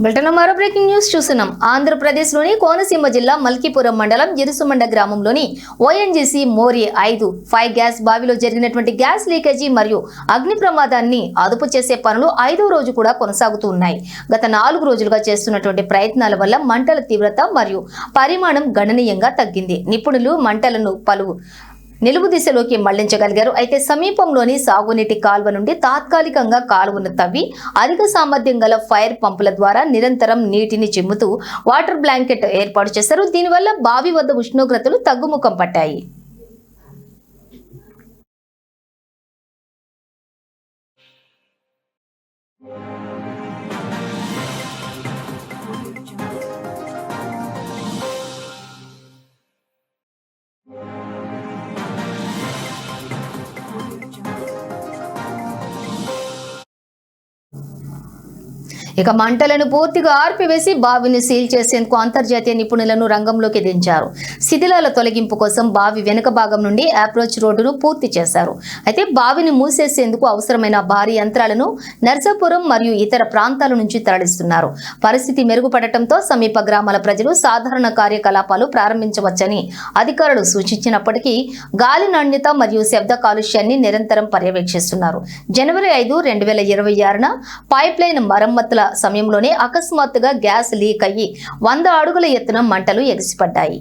Britain మరో breaking news చూస్తున్నాం. ఆంధ్రప్రదేశ్లోని కోనసీమ జిల్లా మల్కీపురం మండలం జిరుసుమండ గ్రామంలోని ఓఎన్జీసీ మోరి 5 గ్యాస్ బావిలో జరిగినటువంటి గ్యాస్ లీకేజీ మరియు అగ్ని ప్రమాదాన్ని అదుపు చేసే పనులు 5వ రోజు కూడా కొనసాగుతూ ఉన్నాయి. గత 4 రోజులుగా చేస్తున్నటువంటి ప్రయత్నాల వల్ల మంటల తీవ్రత మరియు పరిమాణం గణనీయంగా తగ్గింది. నిపుణులు మంటలను పలు నిలువు దిశలోకి మళ్లించగలిగారు. అయితే సమీపంలోని సాగునీటి కాల్వ నుండి తాత్కాలికంగా కాలువను తవ్వి అధిక సామర్థ్యం గల ఫైర్ పంపుల ద్వారా నిరంతరం నీటిని చిమ్ముతూ వాటర్ బ్లాంకెట్ ఏర్పాటు చేశారు. దీనివల్ల బావి వద్ద ఉష్ణోగ్రతలు తగ్గుముఖం పట్టాయి. ఇక మంటలను పూర్తిగా ఆర్పివేసి బావిని సీల్ చేసేందుకు అంతర్జాతీయ నిపుణులను రంగంలోకి దించారు. శిథిలాల తొలగింపు కోసం బావి వెనుక భాగం నుండి అప్రోచ్ రోడ్డును పూర్తి చేశారు. అయితే బావిని మూసేసేందుకు అవసరమైన భారీ యంత్రాలను నర్సాపురం మరియు ఇతర ప్రాంతాల నుంచి తరలిస్తున్నారు. పరిస్థితి మెరుగుపడటంతో సమీప గ్రామాల ప్రజలు సాధారణ కార్యకలాపాలు ప్రారంభించవచ్చని అధికారులు సూచించినప్పటికీ గాలి నాణ్యత మరియు శబ్ద కాలుష్యాన్ని నిరంతరం పర్యవేక్షిస్తున్నారు. జనవరి 5, 2026న పైప్ లైన్ మరమ్మతుల సమయంలోనే అకస్మాత్తుగా గ్యాస్ లీక్ అయ్యి 100 అడుగుల ఎత్తున మంటలు ఎగిసిపడ్డాయి.